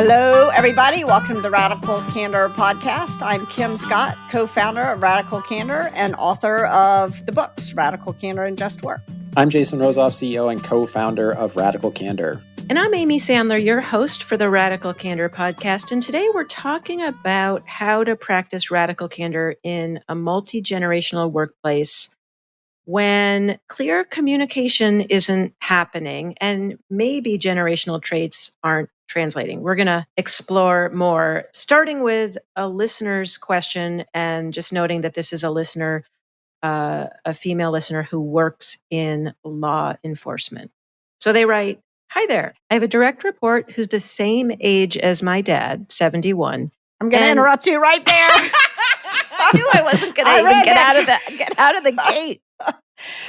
Hello, everybody. Welcome to the Radical Candor podcast. I'm Kim Scott, co-founder of Radical Candor and author of the books, Radical Candor and Just Work. I'm Jason Rosoff, CEO and co-founder of Radical Candor. And I'm Amy Sandler, your host for the Radical Candor podcast. And today we're talking about how to practice radical candor in a multi-generational workplace when clear communication isn't happening and maybe generational traits aren't translating. We're going to explore more, starting with a listener's question and just noting that this is a listener, a female listener who works in law enforcement. So they write, "Hi there. I have a direct report who's the same age as my dad, 71. I'm going to interrupt you right there. I knew I wasn't going to even get out of the gate.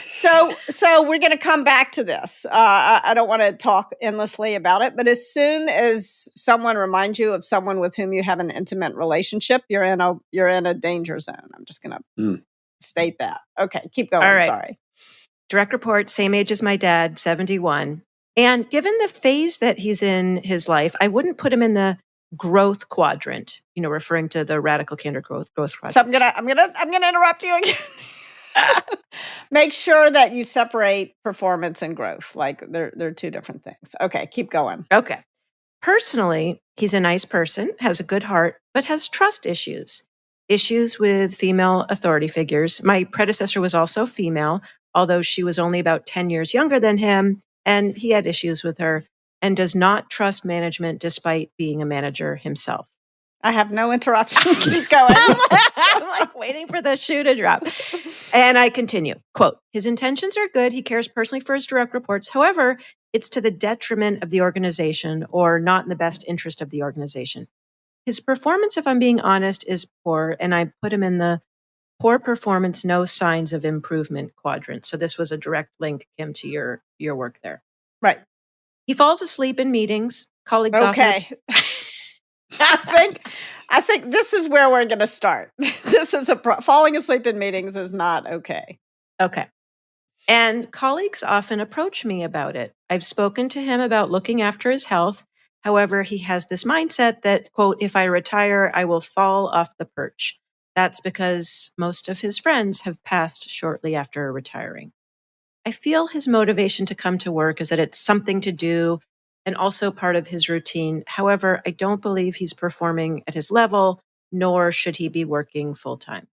So we're going to come back to this. I don't want to talk endlessly about it, but as soon as someone reminds you of someone with whom you have an intimate relationship, you're in a danger zone. I'm just going to state that. Okay, keep going. All right. Sorry. Direct report, same age as my dad, 71. And given the phase that he's in his life, I wouldn't put him in the growth quadrant, referring to the radical candor growth quadrant. So I'm gonna interrupt you again. Make sure that you separate performance and growth. Like they're two different things. Okay, keep going. Okay. Personally, he's a nice person, has a good heart, but has trust issues with female authority figures. My predecessor was also female, although she was only about 10 years younger than him, and he had issues with her and does not trust management despite being a manager himself. I have no interruption. Keep going. I'm like waiting for the shoe to drop. And I continue. Quote, his intentions are good. He cares personally for his direct reports. However, it's to the detriment of the organization or not in the best interest of the organization. His performance, if I'm being honest, is poor. And I put him in the poor performance, no signs of improvement quadrant. So this was a direct link, Kim, to your work there. Right. He falls asleep in meetings. Colleagues okay. I think this is where we're going to start. This is falling asleep in meetings is not okay. Okay. And colleagues often approach me about it. I've spoken to him about looking after his health. However, he has this mindset that, quote, if I retire, I will fall off the perch. That's because most of his friends have passed shortly after retiring. I feel his motivation to come to work is that it's something to do and also part of his routine. However, I don't believe he's performing at his level, nor should he be working full-time.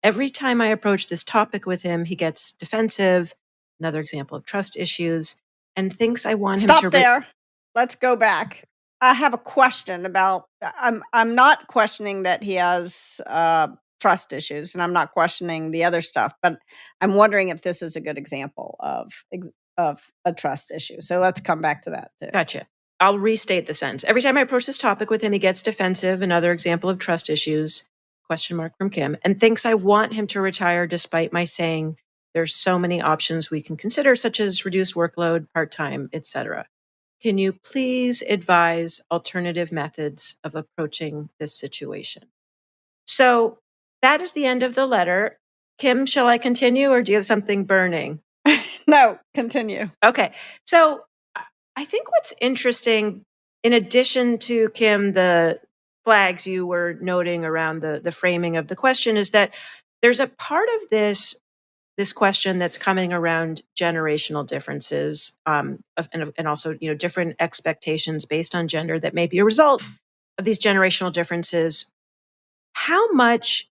Every time I approach this topic with him, he gets defensive, another example of trust issues, and thinks I want him to... Stop there. Let's go back. I have a question about... I'm not questioning that he has trust issues, and I'm not questioning the other stuff, but I'm wondering if this is a good example of a trust issue. So let's come back to that too. Gotcha. I'll restate the sentence. Every time I approach this topic with him, he gets defensive, another example of trust issues, question mark from Kim, and thinks I want him to retire despite my saying there's so many options we can consider, such as reduced workload, part-time, etc. Can you please advise alternative methods of approaching this situation? So that is the end of the letter. Kim, shall I continue or do you have something burning? No, continue. Okay. So I think what's interesting, in addition to, Kim, the flags you were noting around the framing of the question, is that there's a part of this question that's coming around generational differences and also different expectations based on gender that may be a result of these generational differences. How much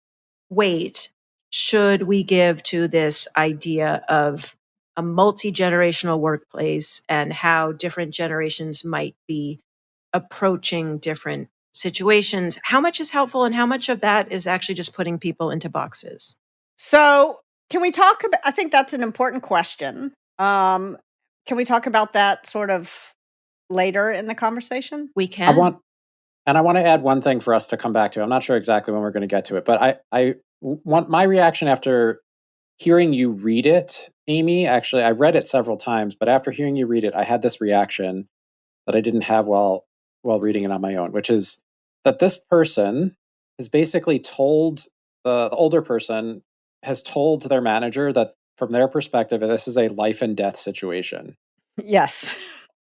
weight should we give to this idea of a multi-generational workplace and how different generations might be approaching different situations? How much is helpful and how much of that is actually just putting people into boxes? So can we talk about, I think that's an important question. Can we talk about that sort of later in the conversation? We can. I want to add one thing for us to come back to. I'm not sure exactly when we're going to get to it, but I want my reaction after hearing you read it, Amy. Actually, I read it several times, but after hearing you read it, I had this reaction that I didn't have while reading it on my own, which is that this person has basically told the older person has told their manager that from their perspective, this is a life and death situation. Yes.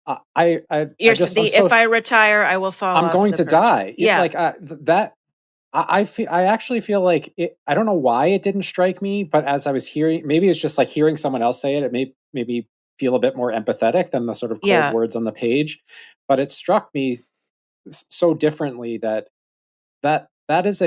If I retire, I will fall I'm off going the to perch. die. Yeah. Like that. I actually feel like it. I don't know why it didn't strike me, but as I was hearing, maybe it's just like hearing someone else say it. It made me feel a bit more empathetic than the sort of cold words on the page. But it struck me so differently that is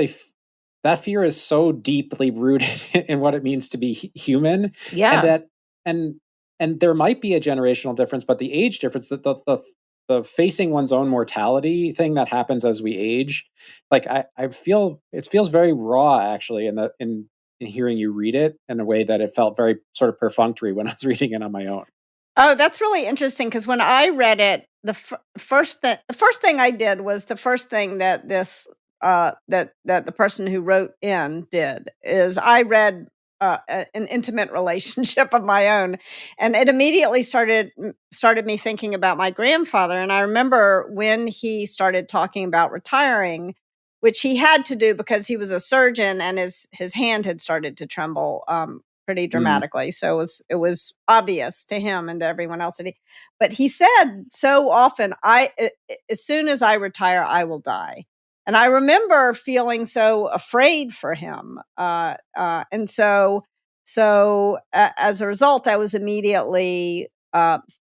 that fear is so deeply rooted in what it means to be human, Yeah. and there might be a generational difference, but the age difference, that the facing one's own mortality thing that happens as we age, like I feel it feels very raw actually in hearing you read it in a way that it felt very sort of perfunctory when I was reading it on my own. Oh, that's really interesting because when I read it, the first thing I did was the first thing that this that the person who wrote in did is I read an intimate relationship of my own, and it immediately started me thinking about my grandfather. And I remember when he started talking about retiring, which he had to do because he was a surgeon and his hand had started to tremble pretty dramatically. So it was obvious to him and to everyone else but he said so often, as soon as I retire, I will die. And I remember feeling so afraid for him. And as a result, I was immediately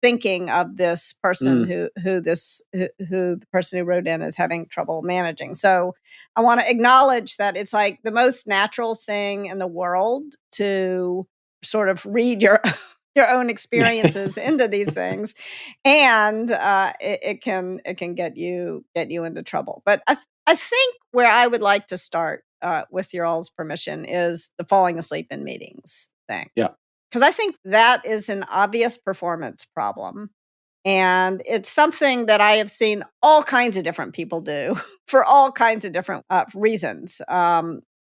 thinking of this person who the person who wrote in is having trouble managing. So I want to acknowledge that it's like the most natural thing in the world to sort of read your your own experiences into these things, and it can get you into trouble. But I think where I would like to start, with your all's permission, is the falling asleep in meetings thing. Yeah. Because I think that is an obvious performance problem. And it's something that I have seen all kinds of different people do for all kinds of different reasons.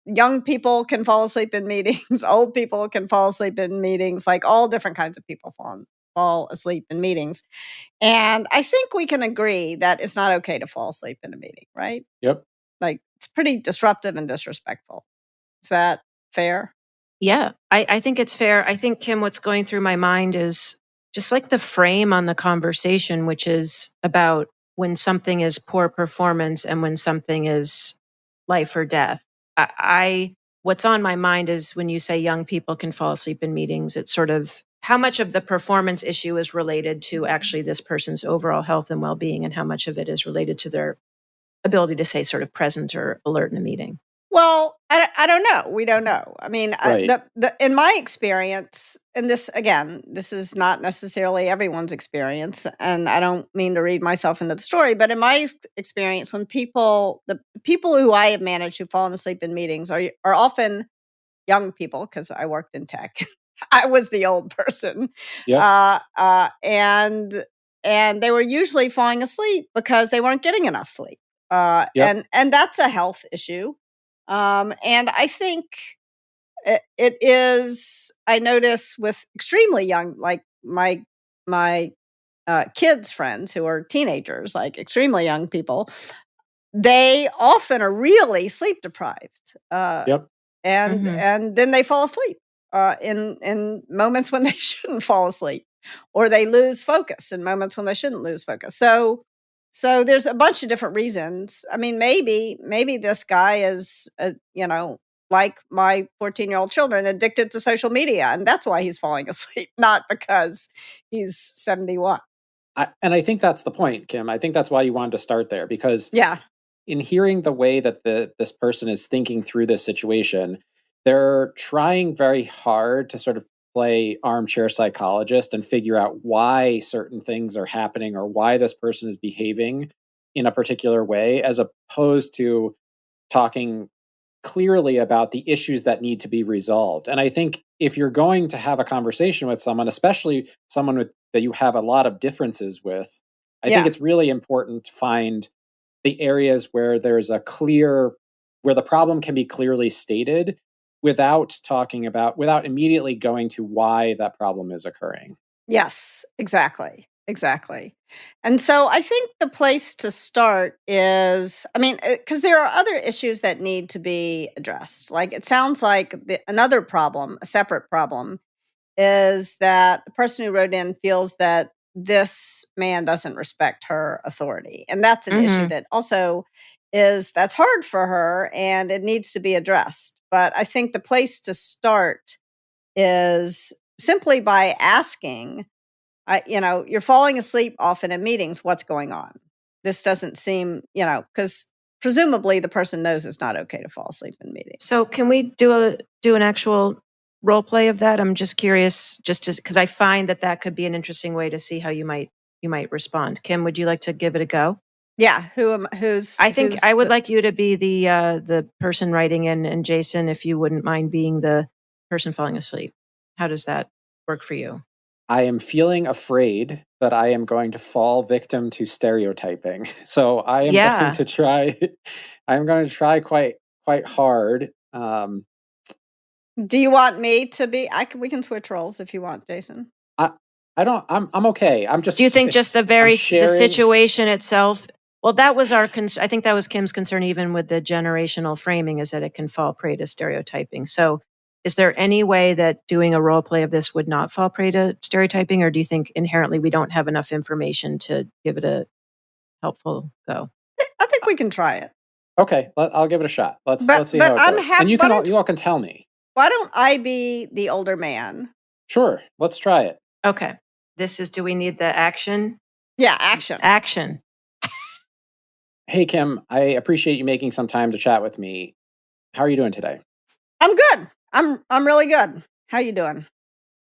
Young people can fall asleep in meetings, old people can fall asleep in meetings, like all different kinds of people fall asleep in meetings. And I think we can agree that it's not okay to fall asleep in a meeting, right? Yep. Like, it's pretty disruptive and disrespectful. Is that fair? Yeah, I think it's fair. I think, Kim, what's going through my mind is just like the frame on the conversation, which is about when something is poor performance and when something is life or death. What's on my mind is when you say young people can fall asleep in meetings, it's sort of how much of the performance issue is related to actually this person's overall health and well-being, and how much of it is related to their ability to stay sort of present or alert in a meeting. Well, I don't know. We don't know. I mean, Right. In my experience, and this is not necessarily everyone's experience, and I don't mean to read myself into the story, but in my experience, when the people who I have managed who've fallen asleep in meetings are often young people, because I worked in tech. I was the old person. Yep. And they were usually falling asleep because they weren't getting enough sleep. Yep. And that's a health issue. And I think it is, I notice with extremely young, like my kids' friends who are teenagers, like extremely young people, they often are really sleep deprived. Yep. And then they fall asleep in moments when they shouldn't fall asleep, or they lose focus in moments when they shouldn't lose focus. So there's a bunch of different reasons. I mean, maybe this guy is, like my 14-year-old children, addicted to social media, and that's why he's falling asleep, not because he's 71. And I think that's the point, Kim. I think that's why you wanted to start there, because Yeah. in hearing the way that this person is thinking through this situation, they're trying very hard to sort of play armchair psychologist and figure out why certain things are happening or why this person is behaving in a particular way, as opposed to talking clearly about the issues that need to be resolved. And I think if you're going to have a conversation with someone, especially someone that you have a lot of differences with, I think it's really important to find the areas where there's where the problem can be clearly stated without immediately going to why that problem is occurring. Yes, exactly. Exactly. And so I think the place to start is, I mean, because there are other issues that need to be addressed. Like, it sounds like another problem, a separate problem, is that the person who wrote in feels that this man doesn't respect her authority. And that's an issue Mhm. that also that's hard for her, and it needs to be addressed. But I think the place to start is simply by asking, you're falling asleep often in meetings. What's going on? This doesn't seem, because presumably the person knows it's not okay to fall asleep in meetings. So can we do an actual role play of that? I'm just curious, because I find that could be an interesting way to see how you might respond. Kim, would you like to give it a go? Yeah. Who's? I think who's I would the- like you to be the person writing in, and Jason, if you wouldn't mind being the person falling asleep. How does that work for you? I am feeling afraid that I am going to fall victim to stereotyping. So I am Yeah. going to try. I'm going to try quite hard. Do you want me to be? We can switch roles if you want, Jason. I don't. I'm okay. I'm just. Do you think just the sharing, situation itself? Well, that was I think that was Kim's concern, even with the generational framing, is that it can fall prey to stereotyping. So, is there any way that doing a role play of this would not fall prey to stereotyping, or do you think inherently we don't have enough information to give it a helpful go? I think we can try it. Okay, I'll give it a shot. Let's see but how it I'm goes. happy. And you all can tell me. Why don't I be the older man? Sure, let's try it. Okay. Do we need the action? Yeah, action. Action. Hey, Kim, I appreciate you making some time to chat with me. How are you doing today? I'm good. I'm really good. How you doing?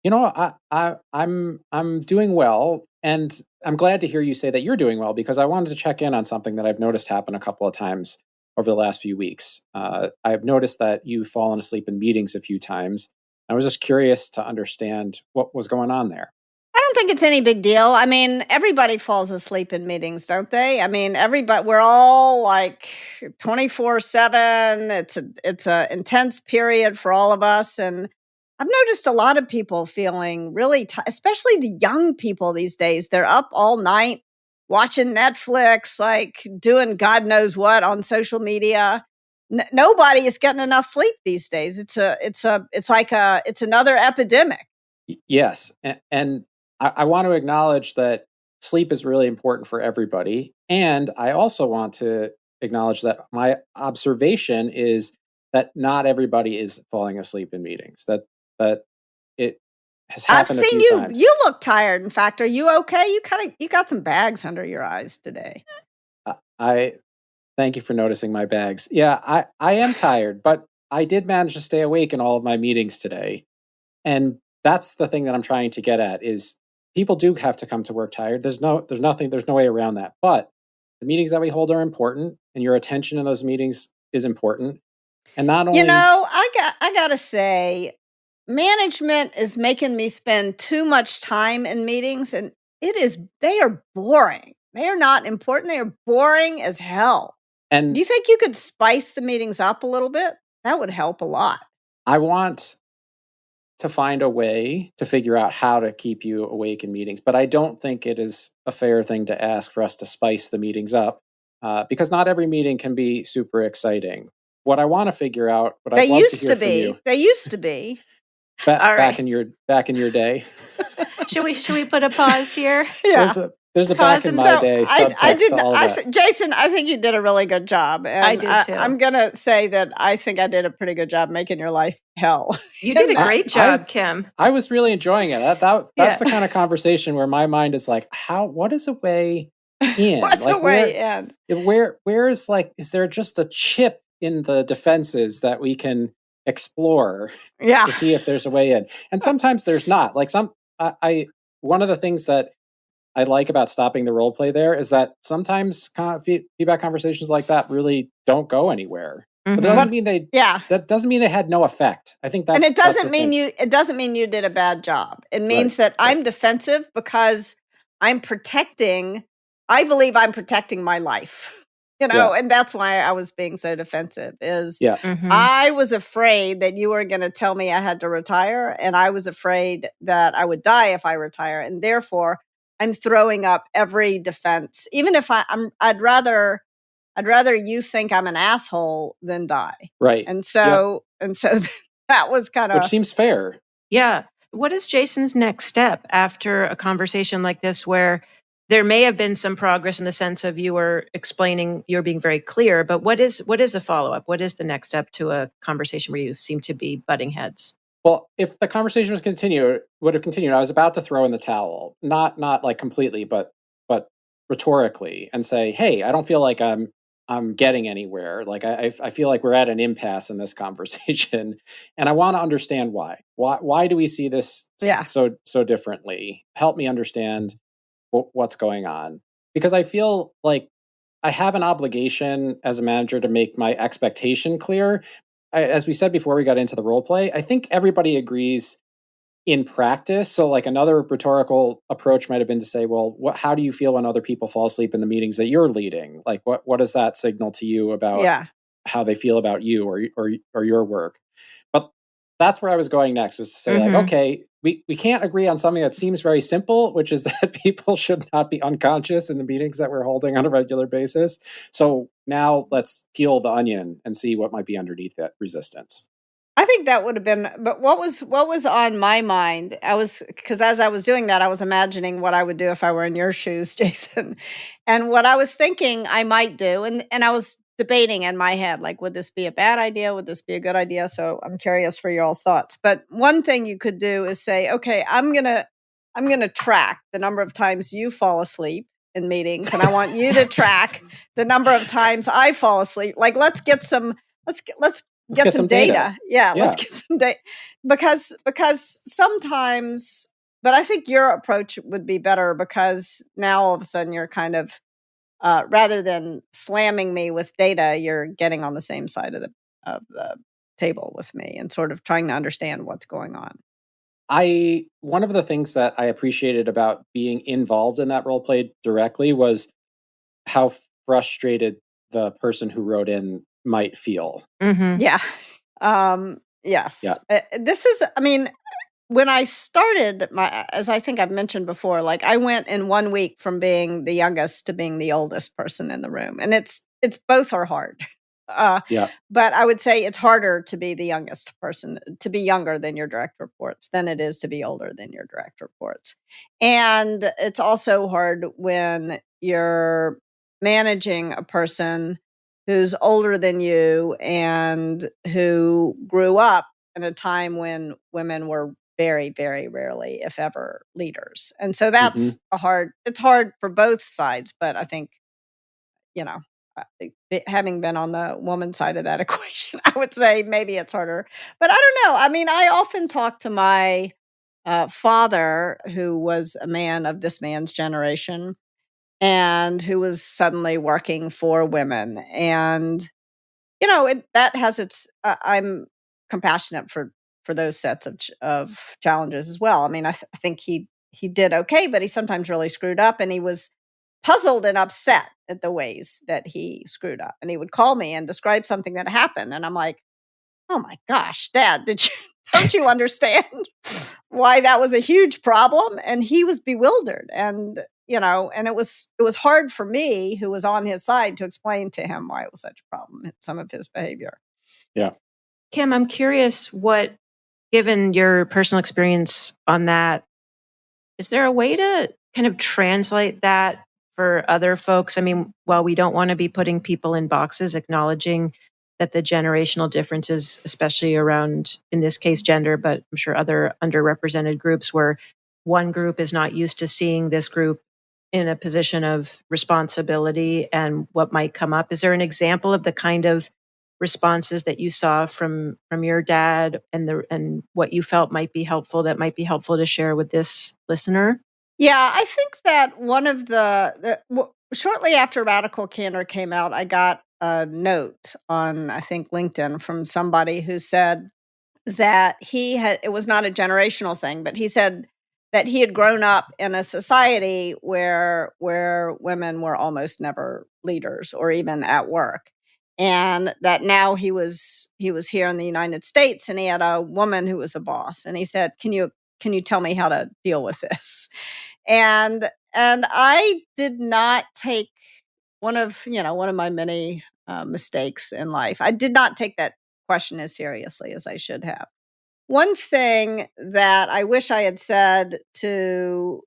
You know, I'm doing well, and I'm glad to hear you say that you're doing well, because I wanted to check in on something that I've noticed happen a couple of times over the last few weeks. I've noticed that you've fallen asleep in meetings a few times. I was just curious to understand what was going on there. I don't think it's any big deal. I mean, everybody falls asleep in meetings, don't they? I mean, we're all like 24/7. It's a intense period for all of us, and I've noticed a lot of people feeling really especially the young people these days. They're up all night watching Netflix, like doing God knows what on social media. Nobody is getting enough sleep these days. It's another epidemic. Yes, and I want to acknowledge that sleep is really important for everybody. And I also want to acknowledge that my observation is that not everybody is falling asleep in meetings, that it has happened I've seen a few times. You look tired. In fact, are you okay? You got some bags under your eyes today. I thank you for noticing my bags. Yeah, I am tired, but I did manage to stay awake in all of my meetings today. And that's the thing that I'm trying to get at is people do have to come to work tired. There's no way around that. But the meetings that we hold are important, and your attention in those meetings is important. And not only, I gotta say, management is making me spend too much time in meetings, and they are boring. They are not important. They are boring as hell. and Do you think you could spice the meetings up a little bit? That would help a lot. I want to find a way to figure out how to keep you awake in meetings, but I don't think it is a fair thing to ask for us to spice the meetings up, because not every meeting can be super exciting. What I want to figure out, what I'd love to hear from you. They used to be. Back in your day. Should we put a pause here? Yeah. There's a back in my day subtext to all of that. Jason, I think you did a really good job. And I did too. I'm going to say that I think I did a pretty good job making your life hell. You did a great job, Kim. I was really enjoying it. That's the kind of conversation where my mind is like, what is a way in? What's like, a way in? Where is is there just a chip in the defenses that we can explore to see if there's a way in? And sometimes there's not. Like one of the things that I like about stopping the role play there is that sometimes feedback conversations like that really don't go anywhere. Mm-hmm. But that doesn't mean that doesn't mean they had no effect. I think that's, and it doesn't mean you did a bad job. It means that I'm defensive because I believe I'm protecting my life. And that's why I was being so defensive I was afraid that you were going to tell me I had to retire, and I was afraid that I would die if I retire. And therefore I'm throwing up every defense, even if I'd rather you think I'm an asshole than die. Right. And so that was kind of, which seems fair. Yeah. what is Jason's next step after a conversation like this, where there may have been some progress in the sense of you were explaining, you're being very clear, but what is a follow-up? What is the next step to a conversation where you seem to be butting heads? Well, if the conversation would have continued, I was about to throw in the towel, not like completely, but rhetorically, and say, "Hey, I don't feel like I'm getting anywhere. Like I feel like we're at an impasse in this conversation, and I want to understand why. Why do we see this Yeah. so differently? Help me understand what's going on, because I feel like I have an obligation as a manager to make my expectation clear. As we said before we got into the role play, I think everybody agrees in practice. So, like, another rhetorical approach might have been to say, "Well, how do you feel when other people fall asleep in the meetings that you're leading? Like, what does that signal to you about Yeah. how they feel about you or your work?" But that's where I was going next, was to say, like, Mm-hmm. okay, we can't agree on something that seems very simple, which is that people should not be unconscious in the meetings that we're holding on a regular basis. So now let's peel the onion and see what might be underneath that resistance. I think that would have been, but what was on my mind? Because as I was doing that, I was imagining what I would do if I were in your shoes, Jason. And what I was thinking I might do, and I was debating in my head, like, would this be a bad idea? Would this be a good idea? So I'm curious for y'all's thoughts. But one thing you could do is say, okay, I'm gonna track the number of times you fall asleep in meetings, and I want you to track the number of times I fall asleep. Like, let's Let's get get some some data. data. Yeah, let's Yeah. get some data, because sometimes, but I think your approach would be better, because now all of a sudden you're kind of, rather than slamming me with data, you're getting on the same side of the table with me and sort of trying to understand what's going on. One of the things that I appreciated about being involved in that role play directly was how frustrated the person who wrote in might feel. Mm-hmm. Yeah. Yeah. Yes. This is, I mean, when I started as I think I've mentioned before, like, I went in 1 week from being the youngest to being the oldest person in the room, and it's both are hard. Uh, Yeah. but I would say it's harder to be the youngest person, to be younger than your direct reports, than it is to be older than your direct reports. And it's also hard when you're managing a person who's older than you and who grew up in a time when women were very, very rarely, if ever, leaders. And so Hmm. it's hard for both sides, but I think, you know, having been on the woman side of that equation, I would say maybe it's harder. But I don't know. I mean, I often talk to my father, who was a man of this man's generation and who was suddenly working for women. And that has its, I'm compassionate for those sets of challenges as well. I mean, I think he did okay, but he sometimes really screwed up, and he was puzzled and upset at the ways that he screwed up. And he would call me and describe something that happened, and I'm like, "Oh my gosh, Dad, did you don't you understand why that was a huge problem?" And he was bewildered, and it was hard for me, who was on his side, to explain to him why it was such a problem in some of his behavior. Yeah. Kim, I'm curious, given your personal experience on that, is there a way to kind of translate that for other folks? I mean, while we don't want to be putting people in boxes, acknowledging that the generational differences, especially around, in this case, gender, but I'm sure other underrepresented groups, where one group is not used to seeing this group in a position of responsibility and what might come up. Is there an example of the kind of responses that you saw from your dad, and what you felt might be helpful, to share with this listener? Yeah, I think that one of shortly after Radical Candor came out, I got a note on, I think, LinkedIn, from somebody who said that it was not a generational thing, but he said that he had grown up in a society where women were almost never leaders or even at work. And that now he was here in the United States, and he had a woman who was a boss, and he said, "Can you tell me how to deal with this?" And I did not take one of my many mistakes in life. I did not take that question as seriously as I should have. One thing that I wish I had said to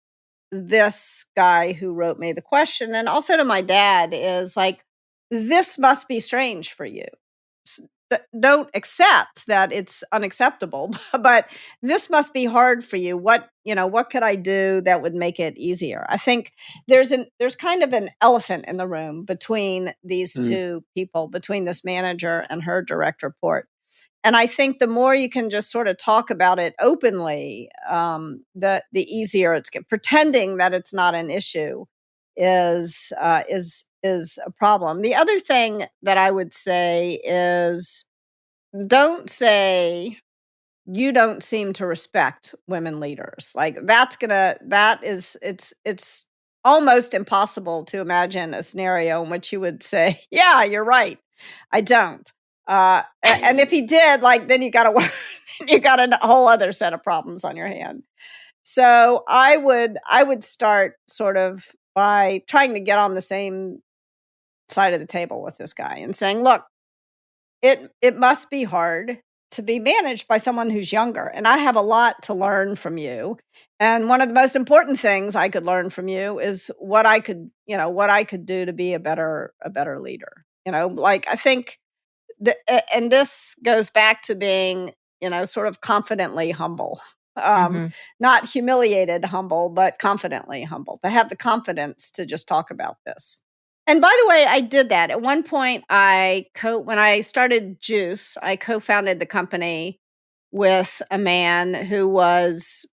this guy who wrote me the question, and also to my dad, is like, this must be strange for you. Don't accept that it's unacceptable, but this must be hard for you. What could I do that would make it easier? I think there's kind of an elephant in the room between these two people, between this manager and her direct report. And I think the more you can just sort of talk about it openly, the easier it's get. Pretending that it's not an issue is a problem. The other thing that I would say is, don't say you don't seem to respect women leaders. Like it's almost impossible to imagine a scenario in which you would say, yeah, you're right, I don't. And if he did, like, then you got to you got a whole other set of problems on your hand. So I would start sort of by trying to get on the same side of the table with this guy and saying, look, it must be hard to be managed by someone who's younger, and I have a lot to learn from you. And one of the most important things I could learn from you is what I could do to be a better leader. Like, I think and this goes back to being, sort of confidently humble. Not humiliated humble, but confidently humble, to have the confidence to just talk about this. And by the way, I did that. At one point, when I started Juice, I co-founded the company with a man who was,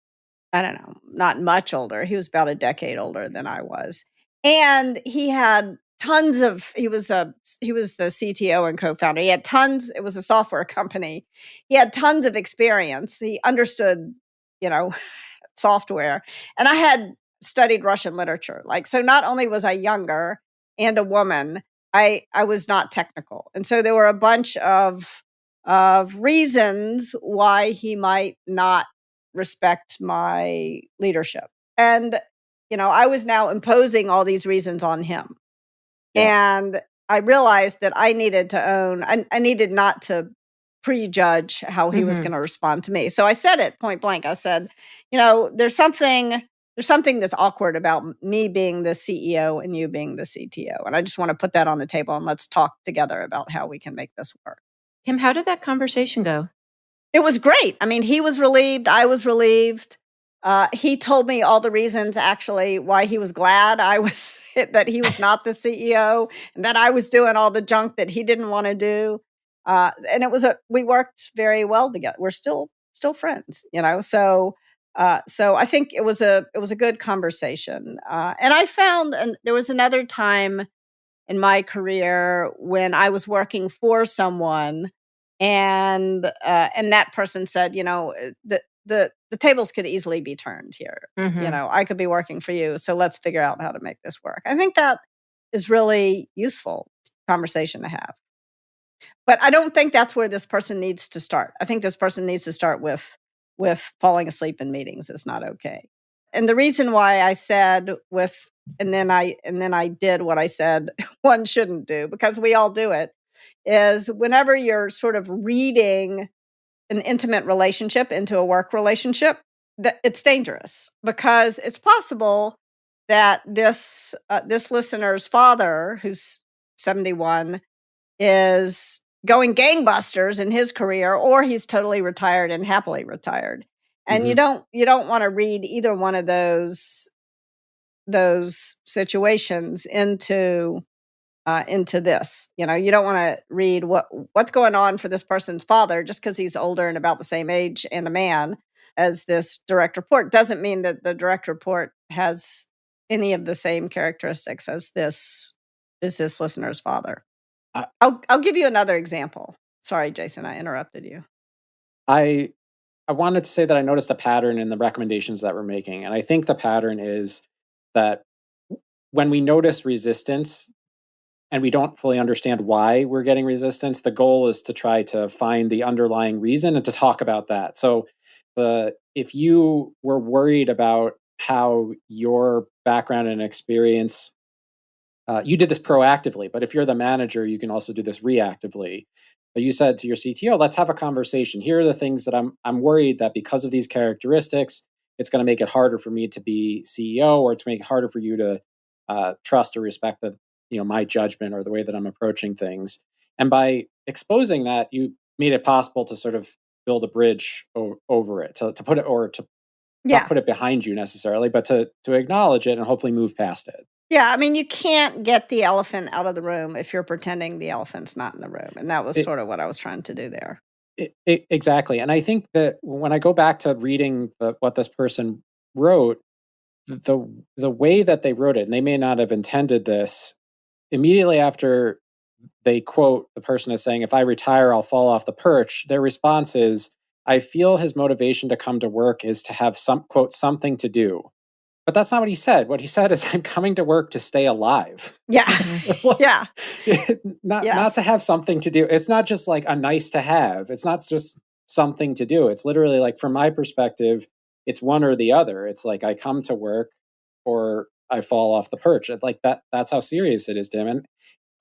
I don't know, not much older. He was about a decade older than I was. And he had he was the CTO and co-founder. He had tons, it was a software company. He had tons of experience. He understood, you know, software. And I had studied Russian literature. Like, so not only was I younger and a woman, I was not technical. And so there were a bunch of reasons why he might not respect my leadership. And, I was now imposing all these reasons on him. Yeah. And I realized that I needed to I needed not to prejudge how he was going to respond to me. So I said it point blank. I said, there's something that's awkward about me being the CEO and you being the CTO. And I just want to put that on the table, and let's talk together about how we can make this work. Kim, how did that conversation go? It was great. I mean, he was relieved. I was relieved. He told me all the reasons, actually, why he was glad that he was not the CEO, and that I was doing all the junk that he didn't want to do. And we worked very well together. We're still friends, So I think it was a good conversation. And I found, and there was another time in my career when I was working for someone, and that person said, the tables could easily be turned here. I could be working for you, so let's figure out how to make this work. I think that is really useful conversation to have. But I don't think that's where this person needs to start. I think this person needs to start with falling asleep in meetings is not okay. And the reason why I said and then I did what I said one shouldn't do, because we all do it, is whenever you're sort of reading an intimate relationship into a work relationship, that it's dangerous, because it's possible that this listener's father, who's 71, is going gangbusters in his career, or he's totally retired and happily retired. And you don't want to read either one of those situations into this. You don't want to read what's going on for this person's father just because he's older and about the same age and a man as this direct report. Doesn't mean that the direct report has any of the same characteristics as this listener's father. I'll give you another example. Sorry, Jason, I interrupted you. I wanted to say that I noticed a pattern in the recommendations that we're making. And I think the pattern is that when we notice resistance and we don't fully understand why we're getting resistance, the goal is to try to find the underlying reason and to talk about that. So if you were worried about how your background and experience you did this proactively, but if you're the manager, you can also do this reactively. But you said to your CTO, let's have a conversation. Here are the things that I'm worried that because of these characteristics, it's going to make it harder for me to be CEO, or it's make it harder for you to trust or respect the my judgment or the way that I'm approaching things. And by exposing that, you made it possible to sort of build a bridge over it, to put it, or to not put it behind you necessarily, but to acknowledge it and hopefully move past it. Yeah, I mean, you can't get the elephant out of the room if you're pretending the elephant's not in the room, and that was sort of what I was trying to do there. Exactly. And I think that when I go back to reading what this person wrote, the way that they wrote it, and they may not have intended this, immediately after they quote the person as saying, "If I retire, I'll fall off the perch," their response is, "I feel his motivation to come to work is to have something to do." But that's not what he said. What he said is, "I'm coming to work to stay alive." Yeah. Yeah. Not to have something to do. It's not just like a nice to have. It's not just something to do. It's literally like, from my perspective, it's one or the other. It's like I come to work or I fall off the perch. It's like that's how serious it is to him.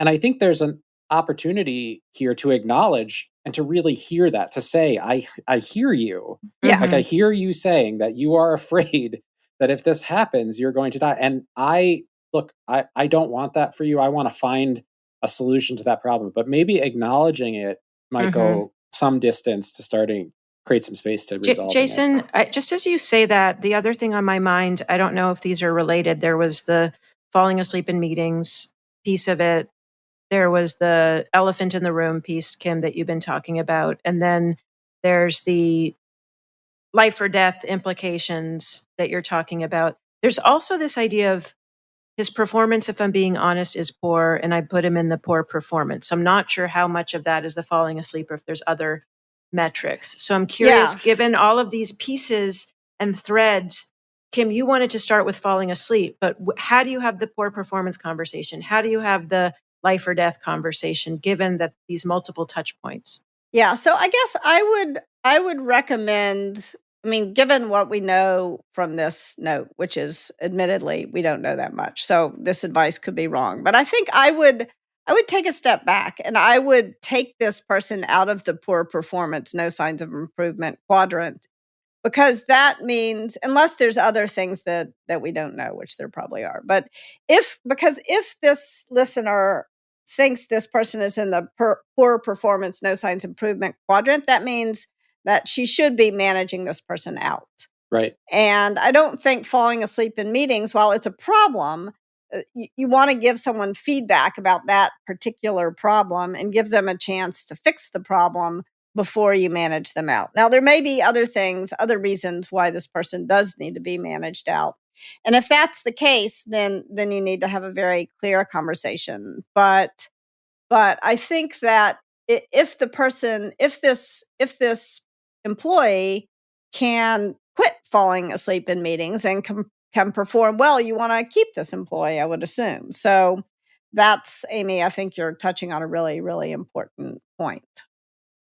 And I think there's an opportunity here to acknowledge and to really hear that, to say, I hear you. Yeah. Like I hear you saying that you are afraid that if this happens, you're going to die. And I don't want that for you. I want to find a solution to that problem. But maybe acknowledging it might go some distance to starting create some space to resolve Jason, just as you say that, the other thing on my mind, I don't know if these are related. There was the falling asleep in meetings piece of it. There was the elephant in the room piece, Kim, that you've been talking about. And then there's the life or death implications that you're talking about. There's also this idea of his performance, if I'm being honest, is poor, and I put him in the poor performance. I'm not sure how much of that is the falling asleep or if there's other metrics. So I'm curious, given all of these pieces and threads, Kim, you wanted to start with falling asleep, but how do you have the poor performance conversation? How do you have the life or death conversation, given that these multiple touch points? Yeah, so I guess I would recommend, I mean, given what we know from this note, which is admittedly we don't know that much, so this advice could be wrong, but I think I would take a step back and I would take this person out of the poor performance, no signs of improvement quadrant, because that means, unless there's other things that we don't know, which there probably are, but if this listener thinks this person is in the poor performance, no signs improvement quadrant, that means that she should be managing this person out. Right. And I don't think falling asleep in meetings, while it's a problem, you want to give someone feedback about that particular problem and give them a chance to fix the problem before you manage them out. Now, there may be other things, other reasons why this person does need to be managed out. And if that's the case, then you need to have a very clear conversation. But I think that if this employee can quit falling asleep in meetings and can perform well, you want to keep this employee, I would assume. So that's, Amy, I think you're touching on a really, really important point.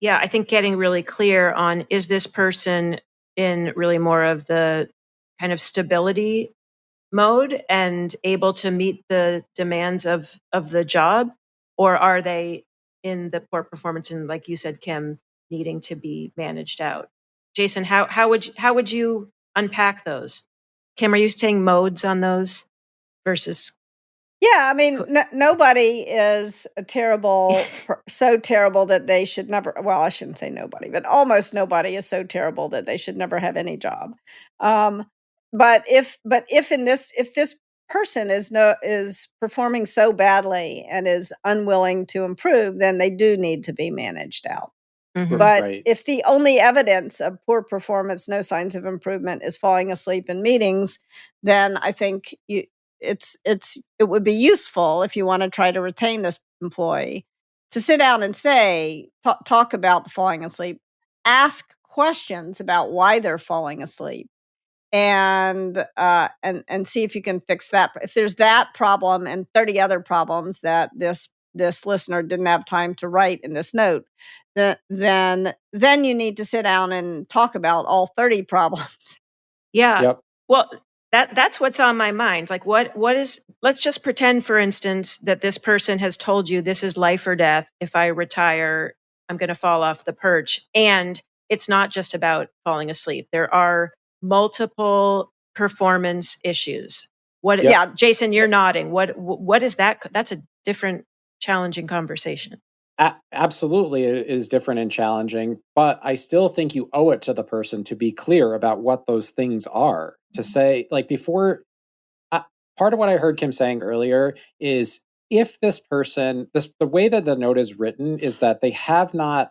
Yeah, I think getting really clear on, is this person in really more of the kind of stability mode and able to meet the demands of the job, or are they in the poor performance and, like you said, Kim, needing to be managed out? Jason, how would you unpack those? Kim, are you saying modes on those versus? Yeah, I mean, nobody is a terrible, so terrible that they should never. Well, I shouldn't say nobody, but almost nobody is so terrible that they should never have any job. But if this person is performing so badly and is unwilling to improve, then they do need to be managed out. But if the only evidence of poor performance, no signs of improvement, is falling asleep in meetings, then I think it would be useful, if you want to try to retain this employee, to sit down and talk about the falling asleep, ask questions about why they're falling asleep, and see if you can fix that. If there's that problem and 30 other problems that this listener didn't have time to write in this note, then you need to sit down and talk about all 30 problems. Yeah. Yep. Well, That's what's on my mind. Like what is, let's just pretend, for instance, that this person has told you this is life or death. If I retire, I'm going to fall off the perch. And it's not just about falling asleep. There are multiple performance issues. What, Yeah. Jason, you're nodding. What is that? That's a different challenging conversation. Absolutely, it is different and challenging, but I still think you owe it to the person to be clear about what those things are. To say, like, before, part of what I heard Kim saying earlier is, if this person, the way that the note is written is that they have not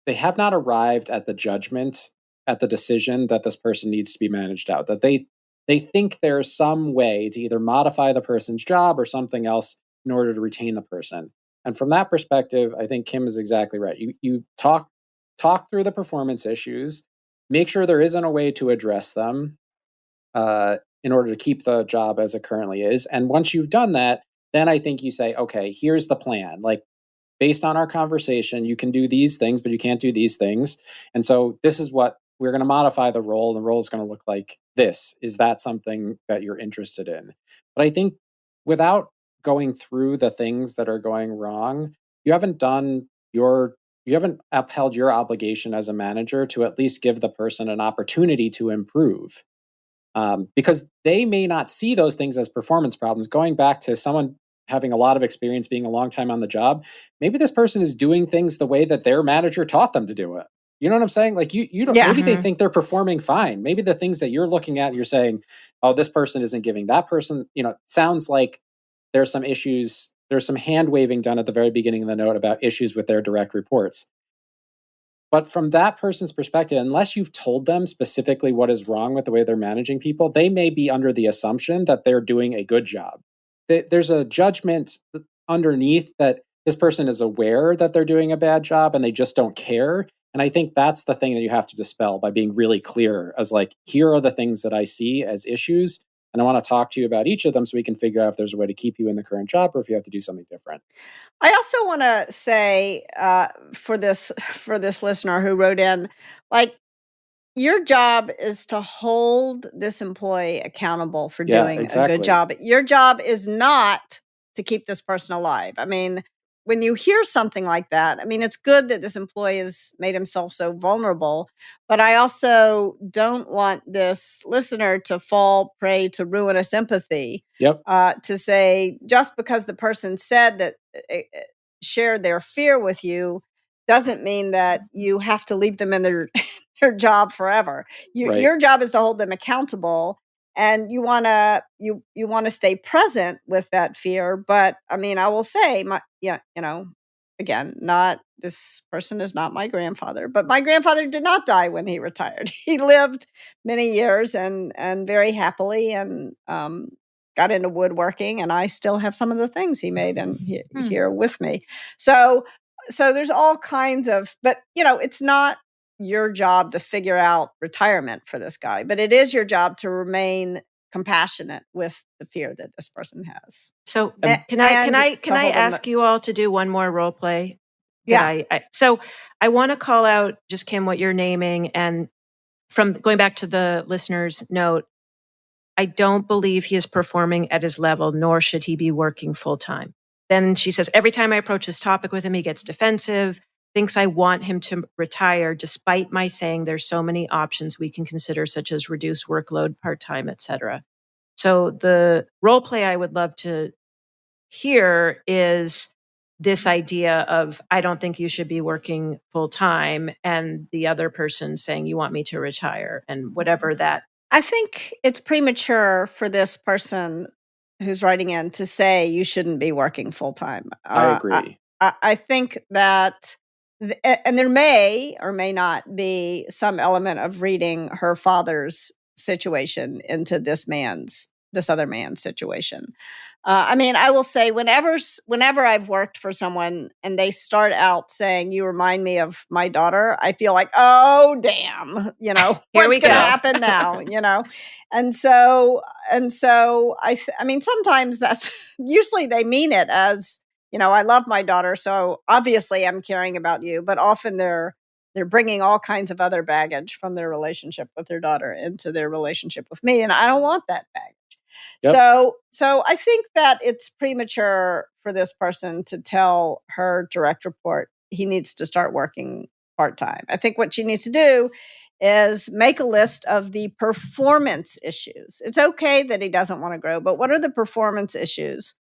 arrived at the judgment, at the decision that this person needs to be managed out, that they think there's some way to either modify the person's job or something else in order to retain the person. And from that perspective, I think Kim is exactly right. You talk through the performance issues, make sure there isn't a way to address them in order to keep the job as it currently is. And once you've done that, then I think you say, okay, here's the plan. Like, based on our conversation, you can do these things, but you can't do these things. And so this is what we're going to modify the role. The role is going to look like this. Is that something that you're interested in? But I think without going through the things that are going wrong, you haven't upheld your obligation as a manager to at least give the person an opportunity to improve. Because they may not see those things as performance problems. Going back to someone having a lot of experience, being a long time on the job, maybe this person is doing things the way that their manager taught them to do it. You know what I'm saying? Like, you don't, maybe they think they're performing fine. Maybe the things that you're looking at, you're saying, oh, this person isn't giving that person, sounds like there's some issues. There's some hand waving done at the very beginning of the note about issues with their direct reports. But from that person's perspective, unless you've told them specifically what is wrong with the way they're managing people, they may be under the assumption that they're doing a good job. There's a judgment underneath that this person is aware that they're doing a bad job and they just don't care. And I think that's the thing that you have to dispel by being really clear as, like, here are the things that I see as issues. And I want to talk to you about each of them so we can figure out if there's a way to keep you in the current job or if you have to do something different. I also want to say for this listener who wrote in, like, your job is to hold this employee accountable for doing a good job. Your job is not to keep this person alive. I mean, when you hear something like that, I mean, it's good that this employee has made himself so vulnerable, but I also don't want this listener to fall prey to ruinous empathy. Yep. To say, just because the person said that, shared their fear with you, doesn't mean that you have to leave them in their job forever. Right. Your job is to hold them accountable, and you want to stay present with that fear. But I mean, I will say, again, not, this person is not my grandfather, but my grandfather did not die when he retired. He lived many years and very happily, and got into woodworking, and I still have some of the things he made and here with me. So there's all kinds of, but it's not your job to figure out retirement for this guy, but it is your job to remain compassionate with the fear that this person has. So can I ask you all to do one more role play? Yeah. So I want to call out, just Kim, what you're naming, and from going back to the listener's note, I don't believe he is performing at his level, nor should he be working full time. Then she says, every time I approach this topic with him, he gets defensive, thinks I want him to retire, despite my saying there's so many options we can consider, such as reduced workload, part-time, etc. So the role play I would love to hear is this idea of, I don't think you should be working full time, and the other person saying, you want me to retire, and whatever that. I think it's premature for this person who's writing in to say you shouldn't be working full time. I agree. I think that, and there may or may not be some element of reading her father's situation into this other man's situation. I mean, I will say, whenever I've worked for someone and they start out saying, you remind me of my daughter, I feel like, oh, damn, what's going to happen now, And so I mean, sometimes that's, usually they mean it as, I love my daughter, so obviously I'm caring about you, but often they're they're bringing all kinds of other baggage from their relationship with their daughter into their relationship with me, and I don't want that baggage. Yep. So I think that it's premature for this person to tell her direct report he needs to start working part-time. I think what she needs to do is make a list of the performance issues. It's okay that he doesn't want to grow, but what are the performance issues?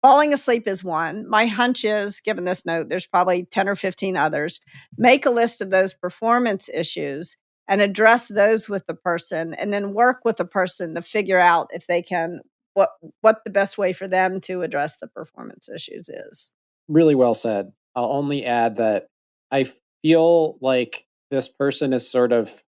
Falling asleep is one. My hunch is, given this note, there's probably 10 or 15 others. Make a list of those performance issues and address those with the person, and then work with the person to figure out if they can, what the best way for them to address the performance issues is. Really well said. I'll only add that I feel like this person is sort of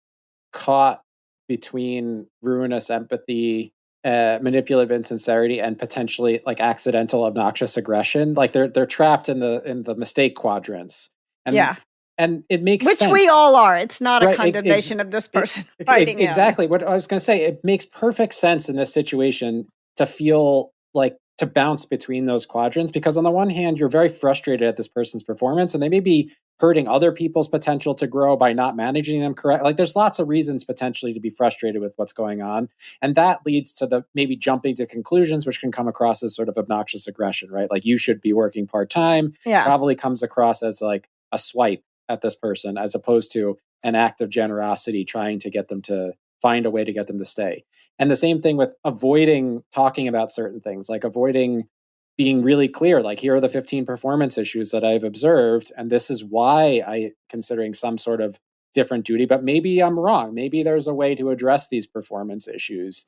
caught between ruinous empathy, manipulative insincerity, and potentially like accidental obnoxious aggression. Like they're trapped in the mistake quadrants. And yeah. And it makes Which sense. we all are. It's not Right, a condemnation of this person fighting exactly in. what I was going to say. It makes perfect sense in this situation to feel like to bounce between those quadrants, because on the one hand, you're very frustrated at this person's performance, and they may be hurting other people's potential to grow by not managing them correct. Like there's lots of reasons potentially to be frustrated with what's going on. And that leads to the maybe jumping to conclusions, which can come across as sort of obnoxious aggression, right? Like you should be working part-time. Yeah. Probably comes across as like a swipe at this person, as opposed to an act of generosity trying to get them to find a way to get them to stay. And the same thing with avoiding talking about certain things, like avoiding being really clear, like here are the 15 performance issues that I've observed, and this is why I considering some sort of different duty, but maybe I'm wrong. Maybe there's a way to address these performance issues.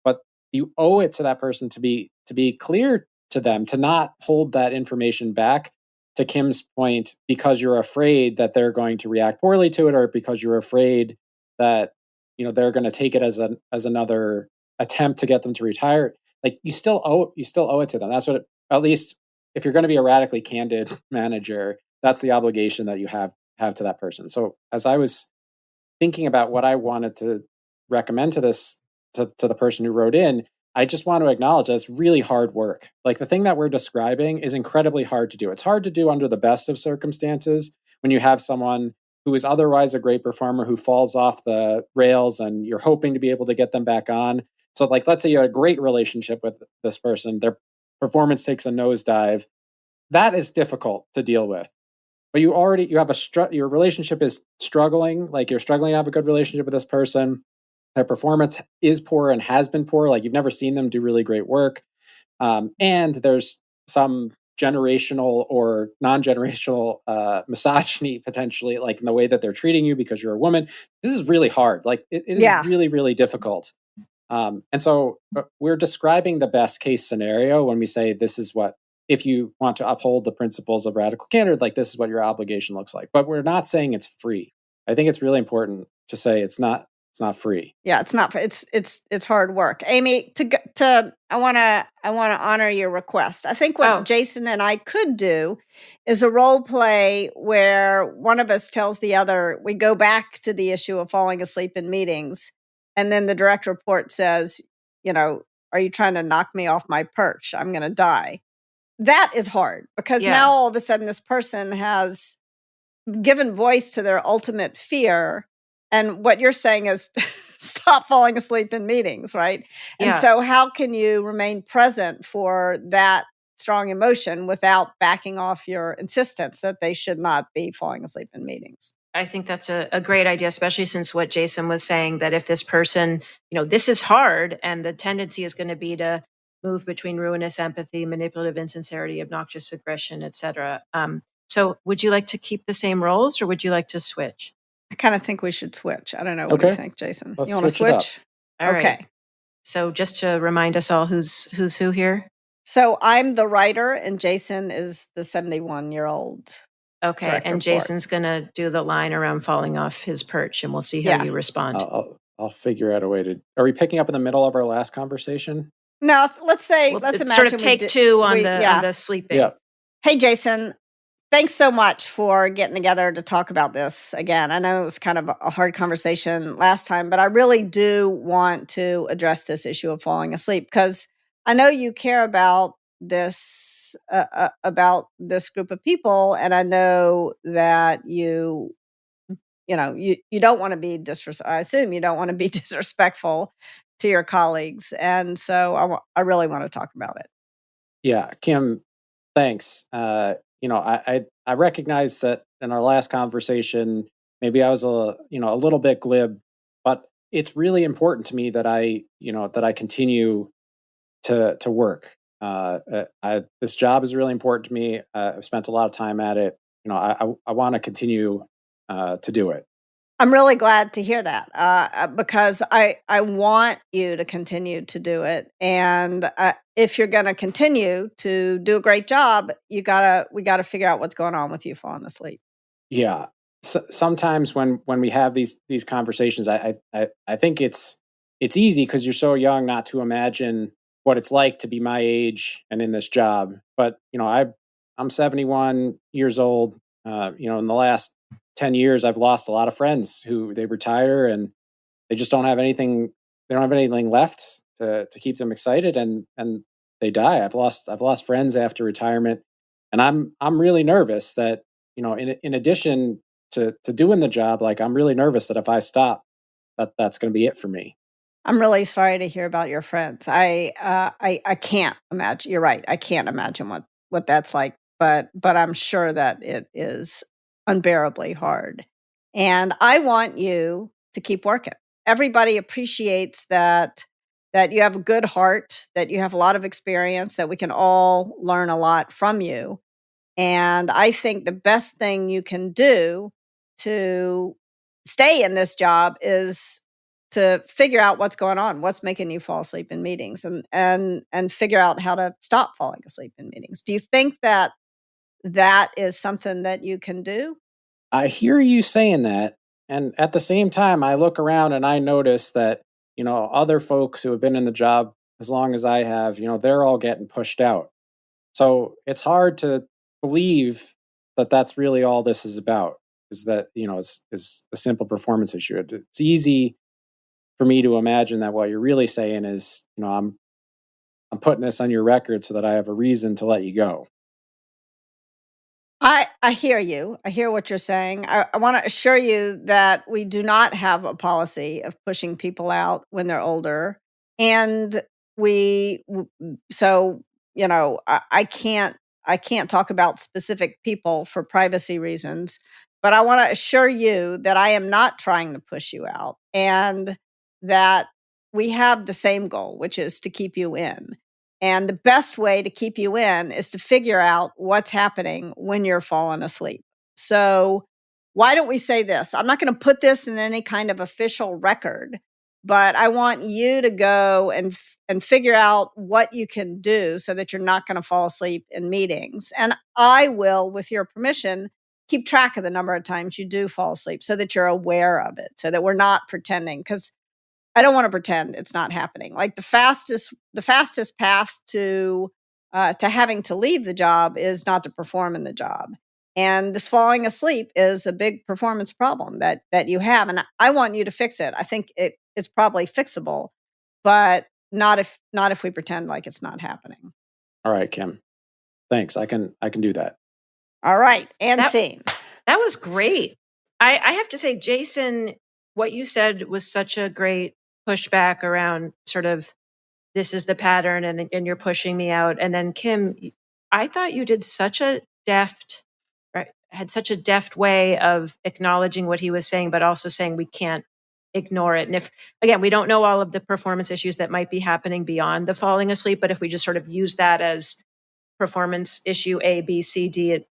But you owe it to that person to be clear to them, to not hold that information back, to Kim's point, because you're afraid that they're going to react poorly to it, or because you're afraid that they're going to take it as another attempt to get them to retire. Like you still owe it to them. That's what at least if you're going to be a radically candid manager, that's the obligation that you have to that person. So as I was thinking about what I wanted to recommend to the person who wrote in, I just want to acknowledge that it's really hard work. Like the thing that we're describing is incredibly hard to do. It's hard to do under the best of circumstances when you have someone who is otherwise a great performer who falls off the rails and you're hoping to be able to get them back on. So like, let's say you had a great relationship with this person, their performance takes a nosedive. That is difficult to deal with. But you have your relationship is struggling, like you're struggling to have a good relationship with this person. Their performance is poor and has been poor. Like you've never seen them do really great work. And there's some generational or non-generational misogyny potentially, like in the way that they're treating you because you're a woman. This is really hard. Like it is really, really difficult. And so we're describing the best case scenario when we say this is what, if you want to uphold the principles of radical candor, like this is what your obligation looks like. But we're not saying it's free. I think it's really important to say it's not free. Yeah, it's not. It's hard work. Amy, I want to honor your request. I think what Jason and I could do is a role play where one of us tells the other. We go back to the issue of falling asleep in meetings, and then the direct report says, "Are you trying to knock me off my perch? I'm going to die." That is hard because now all of a sudden this person has given voice to their ultimate fear. And what you're saying is stop falling asleep in meetings, right? And so how can you remain present for that strong emotion without backing off your insistence that they should not be falling asleep in meetings? I think that's a great idea, especially since what Jason was saying, that if this person, this is hard and the tendency is going to be to move between ruinous empathy, manipulative insincerity, obnoxious aggression, etc. So would you like to keep the same roles or would you like to switch? I kind of think we should switch. I don't know. What do you think, Jason? Let's you want to switch? All right. So just to remind us all who's who here. So I'm the writer and Jason is the 71-year-old. Okay. And Jason's going to do the line around falling off his perch and we'll see how you respond. I'll figure out a way to, are we picking up in the middle of our last conversation? No, let's imagine sort of take two on the sleeping. Yeah. Hey, Jason, thanks so much for getting together to talk about this again. I know it was kind of a hard conversation last time, but I really do want to address this issue of falling asleep because I know you care about this group of people, and I know that you you don't want to be I assume you don't want to be disrespectful to your colleagues. And so I really want to talk about it. Yeah, Kim, thanks. I recognize that in our last conversation, maybe I was a little bit glib, but it's really important to me that I continue to work. This job is really important to me. I've spent a lot of time at it. I want to continue to do it. I'm really glad to hear that, because I want you to continue to do it, and if you're going to continue to do a great job, we gotta figure out what's going on with you falling asleep. Yeah. Sometimes when we have these conversations, I think it's easy because you're so young not to imagine what it's like to be my age and in this job. But I'm 71 years old. In the last 10 years, I've lost a lot of friends who they retire and they just don't have anything. They don't have anything left to keep them excited, and they die. I've lost friends after retirement, and I'm really nervous that in addition to doing the job, like I'm really nervous that if I stop, that's going to be it for me. I'm really sorry to hear about your friends. I can't imagine. You're right. I can't imagine what that's like. But I'm sure that it is unbearably hard. And I want you to keep working. Everybody appreciates that you have a good heart, that you have a lot of experience, that we can all learn a lot from you. And I think the best thing you can do to stay in this job is to figure out what's going on, what's making you fall asleep in meetings, and figure out how to stop falling asleep in meetings. Do you think that that is something that you can do? I hear you saying that, and at the same time, I look around and I notice that other folks who have been in the job as long as I have, they're all getting pushed out. So it's hard to believe that that's really all this is about. Is that is a simple performance issue. It's easy for me to imagine that what you're really saying is, I'm putting this on your record so that I have a reason to let you go. I hear you. I hear what you're saying. I want to assure you that we do not have a policy of pushing people out when they're older, and so I can't talk about specific people for privacy reasons, but I want to assure you that I am not trying to push you out, and that we have the same goal, which is to keep you in. And the best way to keep you in is to figure out what's happening when you're falling asleep. So, why don't we say this? I'm not going to put this in any kind of official record, but I want you to go and figure out what you can do so that you're not going to fall asleep in meetings. And I will, with your permission, keep track of the number of times you do fall asleep so that you're aware of it, so that we're not pretending, because I don't wanna pretend it's not happening. Like, the fastest path to having to leave the job is not to perform in the job. And this falling asleep is a big performance problem that you have, and I want you to fix it. I think it's probably fixable, but not if we pretend like it's not happening. All right, Kim. Thanks. I can do that. All right, and That scene. that was great. I have to say, Jason, what you said was such a great pushback around sort of this is the pattern and you're pushing me out. And then Kim, I thought you did such a deft, right, had such a deft way of acknowledging what he was saying, but also saying we can't ignore it. And if, again, we don't know all of the performance issues that might be happening beyond the falling asleep, but if we just sort of use that as performance issue A, B, C, D,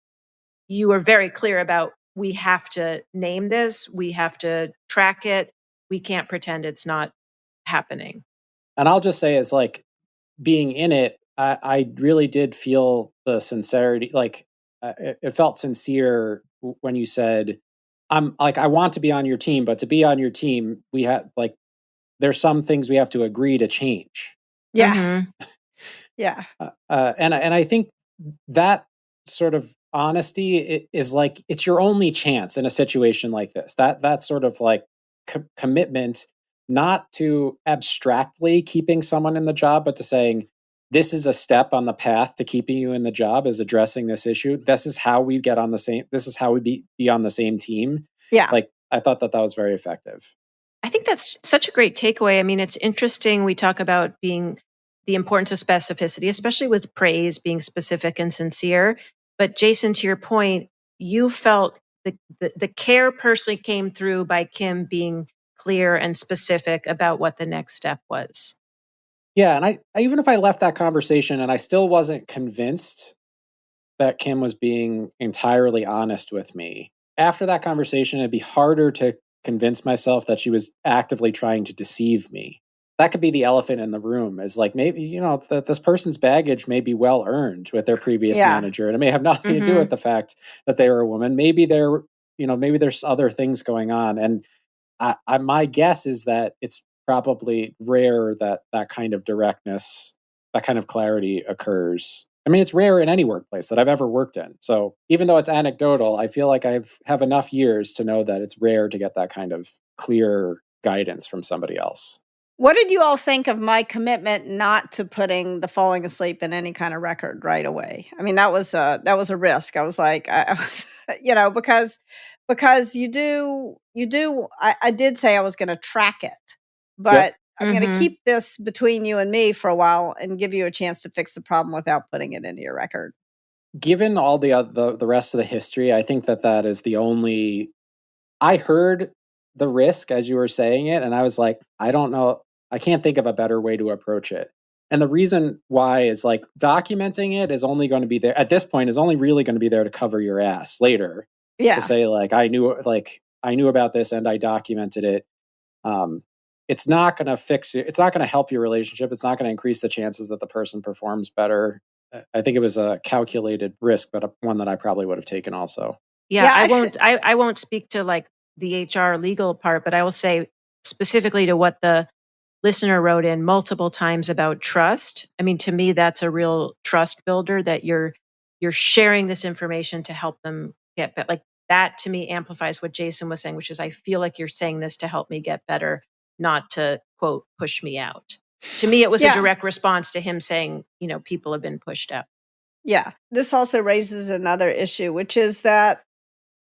you were very clear about we have to name this, we have to track it, we can't pretend it's not happening. And I'll just say, as like being in it, I really did feel the sincerity. Like it felt sincere when you said, "I'm like I want to be on your team, but to be on your team, we have like there's some things we have to agree to change." Yeah, Mhm. yeah. And I think that sort of honesty is like it's your only chance in a situation like this. That sort of like commitment, not to abstractly keeping someone in the job, but to saying this is a step on the path to keeping you in the job, is addressing this issue. This is how we get on the same. This is how we be on the same team. Yeah. Like I thought that was very effective. I think that's such a great takeaway. I mean, it's interesting. We talk about being the importance of specificity, especially with praise, being specific and sincere. But Jason, to your point, you felt the care personally came through by Kim being clear and specific about what the next step was. Yeah, and I even if I left that conversation and I still wasn't convinced that Kim was being entirely honest with me, after that conversation, it'd be harder to convince myself that she was actively trying to deceive me. That could be the elephant in the room, is like, maybe, that this person's baggage may be well earned with their previous Yeah. manager, and it may have nothing to do with the fact that they were a woman. Maybe maybe there's other things going on. And my guess is that it's probably rare that that kind of directness, that kind of clarity occurs. I mean, it's rare in any workplace that I've ever worked in. So even though it's anecdotal, I feel like I have enough years to know that it's rare to get that kind of clear guidance from somebody else. What did you all think of my commitment not to putting the falling asleep in any kind of record right away? I mean, that was a risk. I was like, I was, because you do, I did say I was going to track it, but I'm going to keep this between you and me for a while and give you a chance to fix the problem without putting it into your record. Given all the rest of the history, I think that is the only. I heard the risk as you were saying it, and I was like, I don't know. I can't think of a better way to approach it. And the reason why is, like, documenting it is only going to be there at this point, is only really going to be there to cover your ass later. Yeah. To say, like, I knew about this and I documented it. It's not going to fix it. It's not going to help your relationship. It's not going to increase the chances that the person performs better. I think it was a calculated risk, but one that I probably would have taken also. Yeah, I won't speak to like the HR legal part, but I will say specifically to what the listener wrote in multiple times about trust. I mean, to me, that's a real trust builder, that you're sharing this information to help them get better. Like, that to me amplifies what Jason was saying, which is, I feel like you're saying this to help me get better, not to, quote, push me out. To me, it was a direct response to him saying, people have been pushed out. Yeah. This also raises another issue, which is that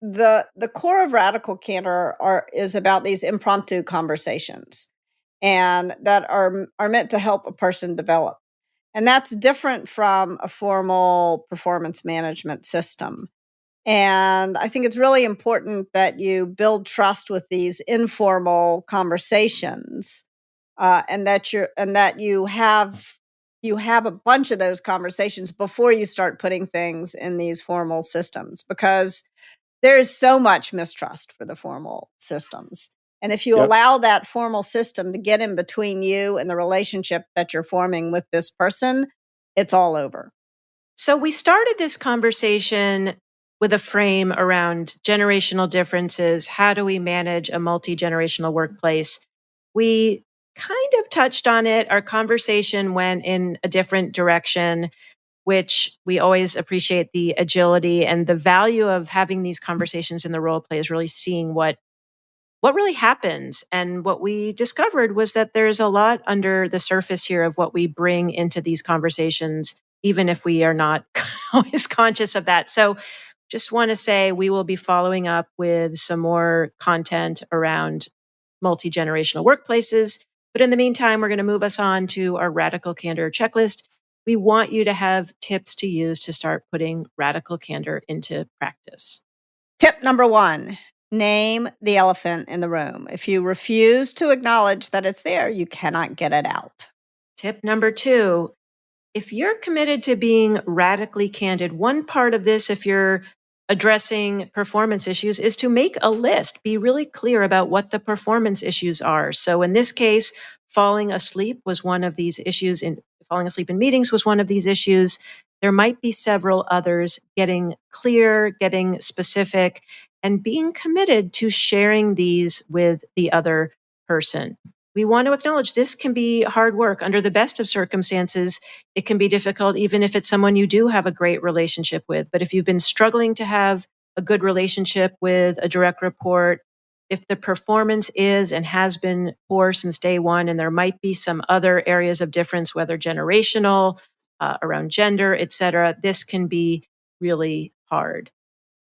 the core of Radical Candor is about these impromptu conversations, and that are meant to help a person develop. And that's different from a formal performance management system. And I think it's really important that you build trust with these informal conversations, and that you have a bunch of those conversations before you start putting things in these formal systems, because there is so much mistrust for the formal systems. And if you allow that formal system to get in between you and the relationship that you're forming with this person, it's all over. So we started this conversation with a frame around generational differences. How do we manage a multi-generational workplace? We kind of touched on it. Our conversation went in a different direction, which we always appreciate the agility and the value of having these conversations in the role play, is really seeing what really happens. And what we discovered was that there's a lot under the surface here of what we bring into these conversations, even if we are not always conscious of that. So just want to say we will be following up with some more content around multi-generational workplaces. But in the meantime, we're going to move us on to our Radical Candor checklist. We want you to have tips to use to start putting Radical Candor into practice. Tip number 1, name the elephant in the room. If you refuse to acknowledge that it's there, you cannot get it out. Tip number 2, if you're committed to being radically candid, one part of this, if you're addressing performance issues, is to make a list. Be really clear about what the performance issues are. So in this case, falling asleep was one of these issues. Falling asleep in meetings was one of these issues. There might be several others. Getting clear, getting specific, and being committed to sharing these with the other person. We want to acknowledge this can be hard work. Under the best of circumstances, it can be difficult, even if it's someone you do have a great relationship with. But if you've been struggling to have a good relationship with a direct report, if the performance is and has been poor since day one, and there might be some other areas of difference, whether generational, around gender, et cetera, this can be really hard.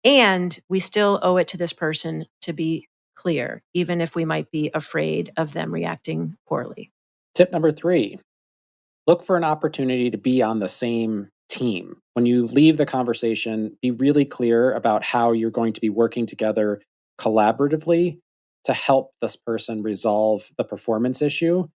And we still owe it to this person to be clear, even if we might be afraid of them reacting poorly. Tip number 3, look for an opportunity to be on the same team. When you leave the conversation, be really clear about how you're going to be working together collaboratively to help this person resolve the performance issue.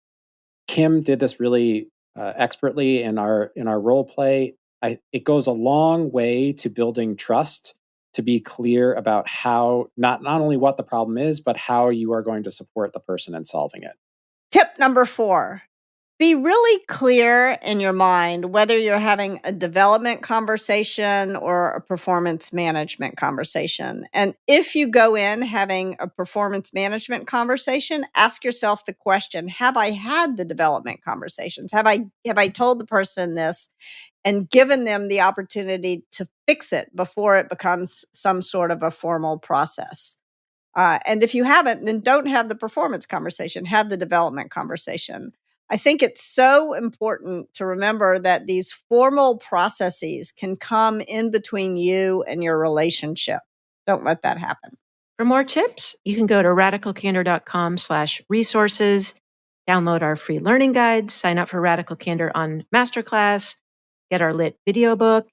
Kim did this really expertly in our role play. It goes a long way to building trust, to be clear about how not only what the problem is, but how you are going to support the person in solving it. Tip number 4, be really clear in your mind whether you're having a development conversation or a performance management conversation. And if you go in having a performance management conversation, ask yourself the question, have I had the development conversations? Have I told the person this and given them the opportunity to fix it before it becomes some sort of a formal process? And if you haven't, then don't have the performance conversation, have the development conversation. I think it's so important to remember that these formal processes can come in between you and your relationship. Don't let that happen. For more tips, you can go to radicalcandor.com/resources, download our free learning guides, sign up for Radical Candor on Masterclass, get our lit video book.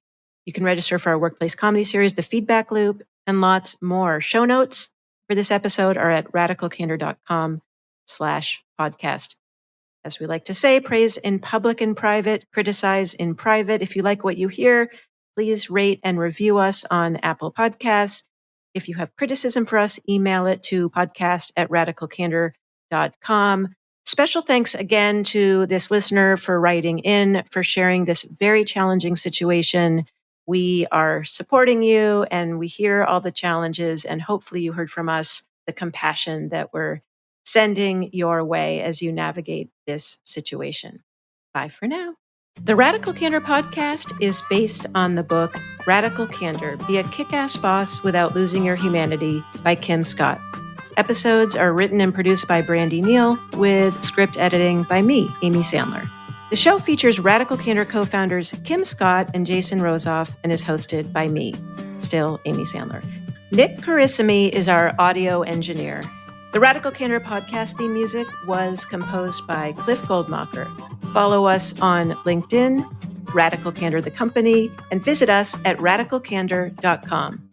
You can register for our workplace comedy series, The Feedback Loop, and lots more. Show notes for this episode are at radicalcandor.com/podcast. As we like to say, praise in public and private, criticize in private. If you like what you hear, please rate and review us on Apple Podcasts. If you have criticism for us, email it to podcast@radicalcandor.com. Special thanks again to this listener for writing in, for sharing this very challenging situation. We are supporting you and we hear all the challenges, and hopefully you heard from us the compassion that we're sending your way as you navigate this situation. Bye for now. The Radical Candor podcast is based on the book Radical Candor, Be a Kick-Ass Boss Without Losing Your Humanity by Kim Scott. Episodes are written and produced by Brandy Neal with script editing by me, Amy Sandler. The show features Radical Candor co-founders Kim Scott and Jason Rosoff and is hosted by me, still Amy Sandler. Nick Carissimi is our audio engineer. The Radical Candor podcast theme music was composed by Cliff Goldmacher. Follow us on LinkedIn, Radical Candor the company, and visit us at radicalcandor.com.